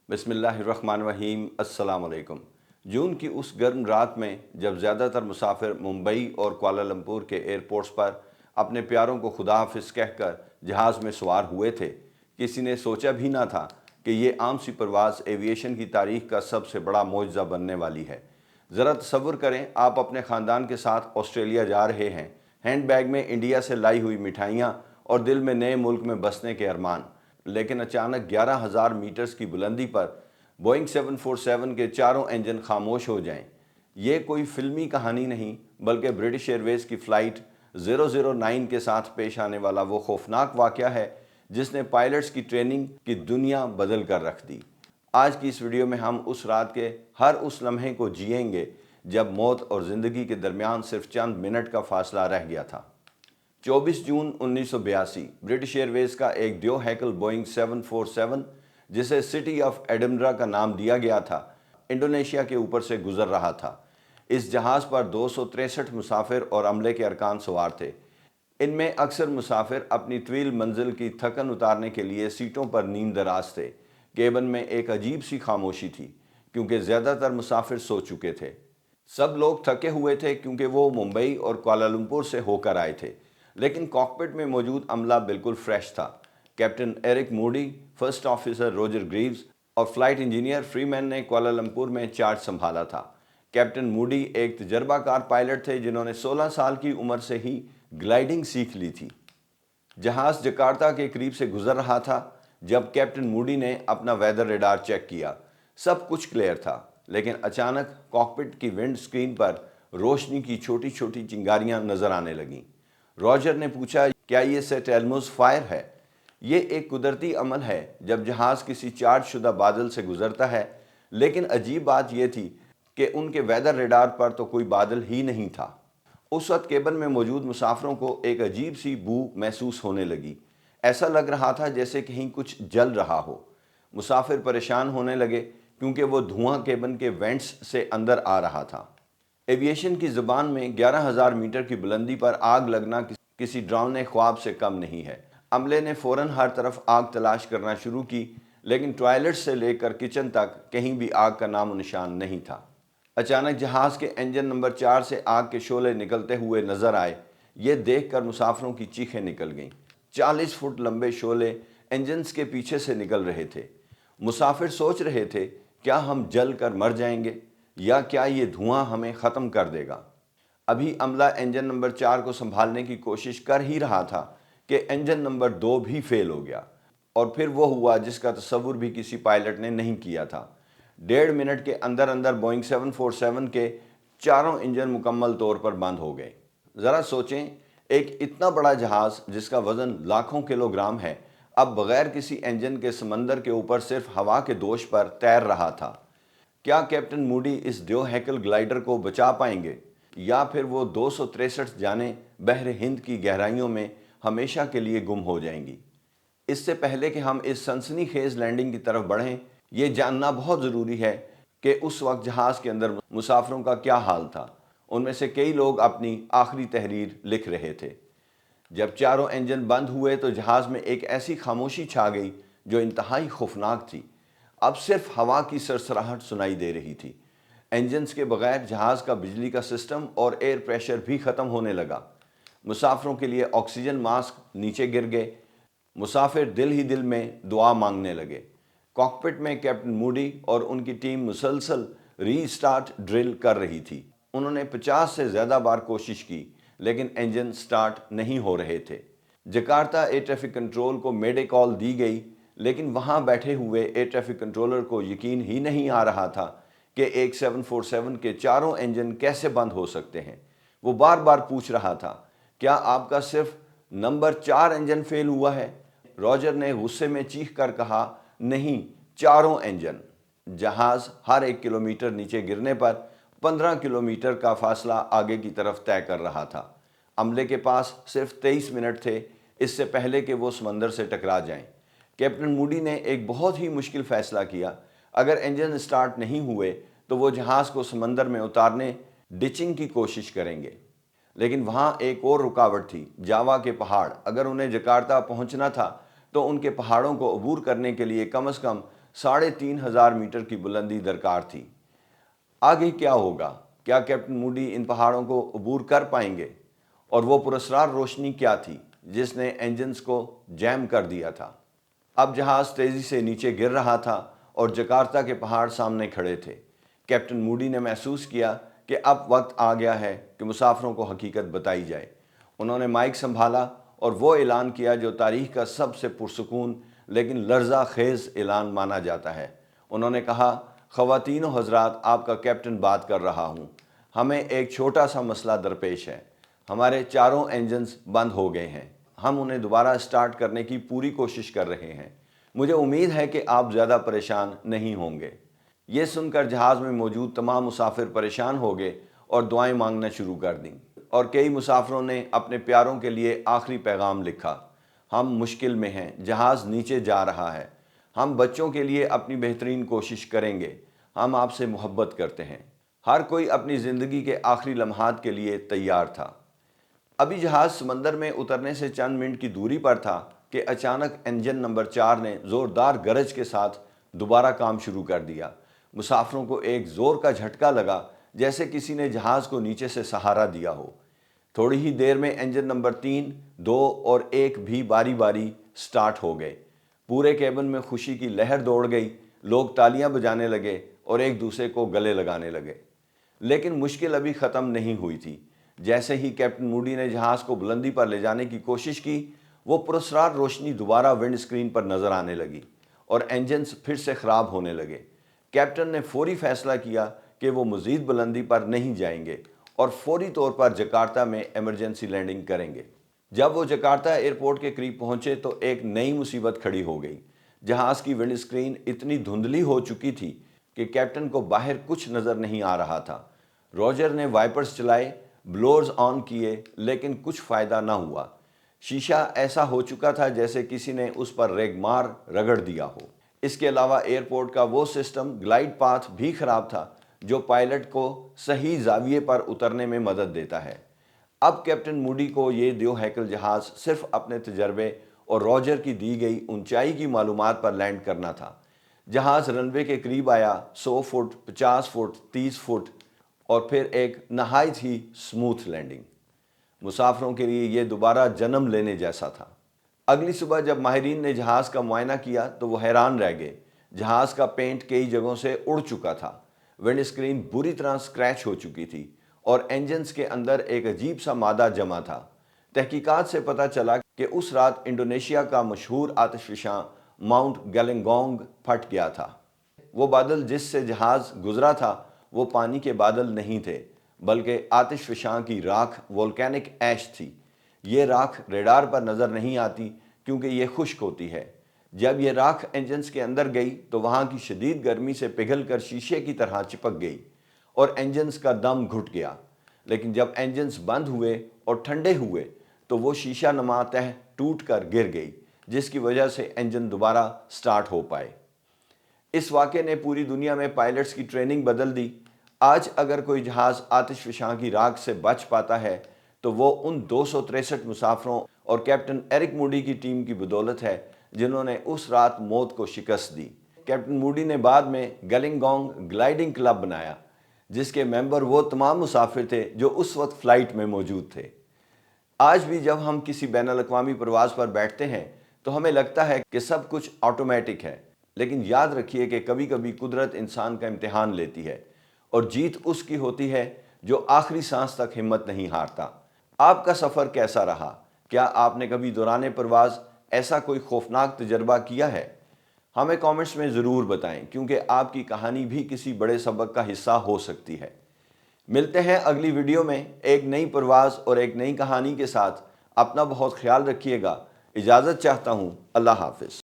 بسم اللہ الرحمن الرحیم۔ السلام علیکم۔ جون کی اس گرم رات میں جب زیادہ تر مسافر ممبئی اور کوالالمپور کے ایئرپورٹس پر اپنے پیاروں کو خدا حافظ کہہ کر جہاز میں سوار ہوئے تھے، کسی نے سوچا بھی نہ تھا کہ یہ عام سی پرواز ایویشن کی تاریخ کا سب سے بڑا معجزہ بننے والی ہے۔ ذرا تصور کریں، آپ اپنے خاندان کے ساتھ آسٹریلیا جا رہے ہیں، ہینڈ بیگ میں انڈیا سے لائی ہوئی مٹھائیاں اور دل میں نئے ملک میں بسنے کے ارمان، لیکن اچانک 11,000 میٹرز کی بلندی پر بوئنگ 747 کے چاروں انجن خاموش ہو جائیں۔ یہ کوئی فلمی کہانی نہیں، بلکہ برٹش ایئر ویز کی فلائٹ 009 کے ساتھ پیش آنے والا وہ خوفناک واقعہ ہے جس نے پائلٹس کی ٹریننگ کی دنیا بدل کر رکھ دی۔ آج کی اس ویڈیو میں ہم اس رات کے ہر اس لمحے کو جئیں گے جب موت اور زندگی کے درمیان صرف چند منٹ کا فاصلہ رہ گیا تھا۔ 24 جون 1982 برٹش ایئر ویز کا ایک دیو ہیکل بوئنگ 747 جسے سٹی آف ایڈنبرا کا نام دیا گیا تھا، انڈونیشیا کے اوپر سے گزر رہا تھا۔ اس جہاز پر 263 مسافر اور عملے کے ارکان سوار تھے۔ ان میں اکثر مسافر اپنی طویل منزل کی تھکن اتارنے کے لیے سیٹوں پر نیم دراز تھے۔ کیبن میں ایک عجیب سی خاموشی تھی کیونکہ زیادہ تر مسافر سو چکے تھے۔ سب لوگ تھکے ہوئے تھے کیونکہ وہ ممبئی اور کوالالمپور سے ہو کر آئے تھے، لیکن کاکپٹ میں موجود عملہ بالکل فریش تھا۔ Captain Eric Moody, first officer Roger Greaves اور فلائٹ انجینئر فری مین نے کوالالمپور میں چارج سنبھالا تھا۔ کیپٹن موڈی ایک تجربہ کار پائلٹ تھے جنہوں نے 16 سال کی عمر سے ہی گلائیڈنگ سیکھ لی تھی۔ جہاز جکارتا کے قریب سے گزر رہا تھا جب کیپٹن موڈی نے اپنا ویدر ریڈار چیک کیا۔ سب کچھ کلیئر تھا، لیکن اچانک کاکپٹ کی ونڈ سکرین پر روشنی کی چھوٹی چھوٹی چنگاریاں نظر آنے لگیں۔ روجر نے پوچھا، کیا یہ سیٹ ایلموز فائر ہے؟ یہ ایک قدرتی عمل ہے جب جہاز کسی چارج شدہ بادل سے گزرتا ہے، لیکن عجیب بات یہ تھی کہ ان کے ویدر ریڈار پر تو کوئی بادل ہی نہیں تھا۔ اس وقت کیبن میں موجود مسافروں کو ایک عجیب سی بو محسوس ہونے لگی۔ ایسا لگ رہا تھا جیسے کہیں کچھ جل رہا ہو۔ مسافر پریشان ہونے لگے کیونکہ وہ دھواں کیبن کے وینٹس سے اندر آ رہا تھا۔ ایویشن کی زبان میں 11,000 میٹر کی بلندی پر آگ لگنا کسی ڈراؤنے خواب سے کم نہیں ہے۔ عملے نے فوراً ہر طرف آگ تلاش کرنا شروع کی، لیکن ٹوائلٹ سے لے کر کچن تک کہیں بھی آگ کا نام و نشان نہیں تھا۔ اچانک جہاز کے انجن نمبر 4 سے آگ کے شعلے نکلتے ہوئے نظر آئے۔ یہ دیکھ کر مسافروں کی چیخیں نکل گئیں۔ 40 فٹ لمبے شعلے انجنز کے پیچھے سے نکل رہے تھے۔ مسافر سوچ رہے تھے، کیا ہم جل کر مر جائیں گے یا کیا یہ دھواں ہمیں ختم کر دے گا؟ ابھی عملہ انجن نمبر 4 کو سنبھالنے کی کوشش کر ہی رہا تھا کہ انجن نمبر 2 بھی فیل ہو گیا، اور پھر وہ ہوا جس کا تصور بھی کسی پائلٹ نے نہیں کیا تھا۔ 1.5 منٹ کے اندر اندر بوئنگ 747 کے چاروں انجن مکمل طور پر بند ہو گئے۔ ذرا سوچیں، ایک اتنا بڑا جہاز جس کا وزن لاکھوں کلو گرام ہے، اب بغیر کسی انجن کے سمندر کے اوپر صرف ہوا کے دوش پر تیر رہا تھا۔ کیا کیپٹن موڈی اس دیو ہیکل گلائیڈر کو بچا پائیں گے، یا پھر وہ 263 جانیں بحر ہند کی گہرائیوں میں ہمیشہ کے لیے گم ہو جائیں گی؟ اس سے پہلے کہ ہم اس سنسنی خیز لینڈنگ کی طرف بڑھیں، یہ جاننا بہت ضروری ہے کہ اس وقت جہاز کے اندر مسافروں کا کیا حال تھا۔ ان میں سے کئی لوگ اپنی آخری تحریر لکھ رہے تھے۔ جب چاروں انجن بند ہوئے تو جہاز میں ایک ایسی خاموشی چھا گئی جو انتہائی خوفناک تھی۔ اب صرف ہوا کی سرسراہٹ سنائی دے رہی تھی۔ انجنز کے بغیر جہاز کا بجلی کا سسٹم اور ایئر پریشر بھی ختم ہونے لگا۔ مسافروں کے لیے آکسیجن ماسک نیچے گر گئے۔ مسافر دل ہی دل میں دعا مانگنے لگے۔ کاکپٹ میں کیپٹن موڈی اور ان کی ٹیم مسلسل ری سٹارٹ ڈرل کر رہی تھی۔ انہوں نے 50 سے زیادہ بار کوشش کی، لیکن انجن سٹارٹ نہیں ہو رہے تھے۔ جکارتا ایئر ٹریفک کنٹرول کو میڈے کال دی گئی، لیکن وہاں بیٹھے ہوئے ایئر ٹریفک کنٹرولر کو یقین ہی نہیں آ رہا تھا کہ ایک 747 کے چاروں انجن کیسے بند ہو سکتے ہیں۔ وہ بار بار پوچھ رہا تھا، کیا آپ کا صرف نمبر 4 انجن فیل ہوا ہے؟ روجر نے غصے میں چیخ کر کہا، نہیں، چاروں انجن۔ جہاز ہر 1 کلومیٹر نیچے گرنے پر 15 کلومیٹر کا فاصلہ آگے کی طرف طے کر رہا تھا۔ عملے کے پاس صرف 23 منٹ تھے اس سے پہلے کہ وہ سمندر سے ٹکرا جائیں۔ کیپٹن موڈی نے ایک بہت ہی مشکل فیصلہ کیا۔ اگر انجن سٹارٹ نہیں ہوئے تو وہ جہاز کو سمندر میں اتارنے ڈچنگ کی کوشش کریں گے، لیکن وہاں ایک اور رکاوٹ تھی، جاوا کے پہاڑ۔ اگر انہیں جکارتا پہنچنا تھا تو ان کے پہاڑوں کو عبور کرنے کے لیے کم از کم 3,500 میٹر کی بلندی درکار تھی۔ آگے کیا ہوگا؟ کیا کیپٹن موڈی ان پہاڑوں کو عبور کر پائیں گے؟ اور وہ پراسرار روشنی کیا تھی جس نے انجنز کو جیم کر دیا تھا؟ اب جہاز تیزی سے نیچے گر رہا تھا اور جکارتا کے پہاڑ سامنے کھڑے تھے۔ کیپٹن موڈی نے محسوس کیا کہ اب وقت آ گیا ہے کہ مسافروں کو حقیقت بتائی جائے۔ انہوں نے مائک سنبھالا اور وہ اعلان کیا جو تاریخ کا سب سے پرسکون لیکن لرزہ خیز اعلان مانا جاتا ہے۔ انہوں نے کہا، خواتین و حضرات، آپ کا کیپٹن بات کر رہا ہوں۔ ہمیں ایک چھوٹا سا مسئلہ درپیش ہے۔ ہمارے چاروں انجنز بند ہو گئے ہیں۔ ہم انہیں دوبارہ سٹارٹ کرنے کی پوری کوشش کر رہے ہیں۔ مجھے امید ہے کہ آپ زیادہ پریشان نہیں ہوں گے۔ یہ سن کر جہاز میں موجود تمام مسافر پریشان ہو گئے اور دعائیں مانگنا شروع کر دیں، اور کئی مسافروں نے اپنے پیاروں کے لیے آخری پیغام لکھا۔ ہم مشکل میں ہیں، جہاز نیچے جا رہا ہے۔ ہم بچوں کے لیے اپنی بہترین کوشش کریں گے۔ ہم آپ سے محبت کرتے ہیں۔ ہر کوئی اپنی زندگی کے آخری لمحات کے لیے تیار تھا۔ ابھی جہاز سمندر میں اترنے سے چند منٹ کی دوری پر تھا کہ اچانک انجن نمبر 4 نے زوردار گرج کے ساتھ دوبارہ کام شروع کر دیا۔ مسافروں کو ایک زور کا جھٹکا لگا، جیسے کسی نے جہاز کو نیچے سے سہارا دیا ہو۔ تھوڑی ہی دیر میں انجن نمبر 3، 2 اور 1 بھی باری باری سٹارٹ ہو گئے۔ پورے کیبن میں خوشی کی لہر دوڑ گئی، لوگ تالیاں بجانے لگے اور ایک دوسرے کو گلے لگانے لگے۔ لیکن مشکل ابھی ختم نہیں ہوئی تھی۔ جیسے ہی کیپٹن موڈی نے جہاز کو بلندی پر لے جانے کی کوشش کی، وہ پراسرار روشنی دوبارہ ونڈ اسکرین پر نظر آنے لگی اور انجنز پھر سے خراب ہونے لگے۔ کیپٹن نے فوری فیصلہ کیا کہ وہ مزید بلندی پر نہیں جائیں گے اور فوری طور پر جکارتا میں ایمرجنسی لینڈنگ کریں گے۔ جب وہ جکارتا ایئرپورٹ کے قریب پہنچے تو ایک نئی مصیبت کھڑی ہو گئی۔ جہاز کی ونڈ اسکرین اتنی دھندلی ہو چکی تھی کہ کیپٹن کو باہر کچھ نظر نہیں آ رہا تھا۔ روجر نے وائپرز چلائے، بلورز آن کیے، لیکن کچھ فائدہ نہ ہوا۔ شیشہ ایسا ہو چکا تھا جیسے کسی نے اس پر ریگمار رگڑ دیا ہو۔ اس کے علاوہ ایئرپورٹ کا وہ سسٹم گلائیڈ پاتھ بھی خراب تھا جو پائلٹ کو صحیح زاویے پر اترنے میں مدد دیتا ہے۔ اب کیپٹن موڈی کو یہ دیو ہیکل جہاز صرف اپنے تجربے اور روجر کی دی گئی اونچائی کی معلومات پر لینڈ کرنا تھا۔ جہاز رن وے کے قریب آیا، 100 فٹ، 50 فٹ، 30 فٹ اور پھر ایک نہایت ہی سموتھ لینڈنگ۔ مسافروں کے لیے یہ دوبارہ جنم لینے جیسا تھا۔ اگلی صبح جب ماہرین نے جہاز کا معائنہ کیا تو وہ حیران رہ گئے۔ جہاز کا پینٹ کئی جگہوں سے اڑ چکا تھا، ونڈ اسکرین بری طرح سکریچ ہو چکی تھی اور انجنز کے اندر ایک عجیب سا مادہ جمع تھا۔ تحقیقات سے پتہ چلا کہ اس رات انڈونیشیا کا مشہور آتش فشاں ماؤنٹ گیلنگونگ پھٹ گیا تھا۔ وہ بادل جس سے جہاز گزرا تھا وہ پانی کے بادل نہیں تھے، بلکہ آتش فشاں کی راکھ، وولکینک ایش تھی۔ یہ راکھ ریڈار پر نظر نہیں آتی کیونکہ یہ خشک ہوتی ہے۔ جب یہ راکھ انجنز کے اندر گئی تو وہاں کی شدید گرمی سے پگھل کر شیشے کی طرح چپک گئی اور انجنز کا دم گھٹ گیا۔ لیکن جب انجنز بند ہوئے اور ٹھنڈے ہوئے تو وہ شیشہ نما تہ ٹوٹ کر گر گئی، جس کی وجہ سے انجن دوبارہ سٹارٹ ہو پائے۔ اس واقعے نے پوری دنیا میں پائلٹس کی ٹریننگ بدل دی۔ آج اگر کوئی جہاز آتش فشاں کی راکھ سے بچ پاتا ہے تو وہ ان 263 مسافروں اور کیپٹن ایرک موڈی کی ٹیم کی بدولت ہے جنہوں نے اس رات موت کو شکست دی۔ کیپٹن موڈی نے بعد میں گیلنگونگ گلائیڈنگ کلب بنایا، جس کے ممبر وہ تمام مسافر تھے جو اس وقت فلائٹ میں موجود تھے۔ آج بھی جب ہم کسی بین الاقوامی پرواز پر بیٹھتے ہیں تو ہمیں لگتا ہے کہ سب کچھ آٹومیٹک ہے، لیکن یاد رکھیے کہ کبھی کبھی قدرت انسان کا امتحان لیتی ہے اور جیت اس کی ہوتی ہے جو آخری سانس تک ہمت نہیں ہارتا۔ آپ کا سفر کیسا رہا؟ کیا آپ نے کبھی دوران پرواز ایسا کوئی خوفناک تجربہ کیا ہے؟ ہمیں کامنٹس میں ضرور بتائیں، کیونکہ آپ کی کہانی بھی کسی بڑے سبق کا حصہ ہو سکتی ہے۔ ملتے ہیں اگلی ویڈیو میں ایک نئی پرواز اور ایک نئی کہانی کے ساتھ۔ اپنا بہت خیال رکھیے گا۔ اجازت چاہتا ہوں۔ اللہ حافظ۔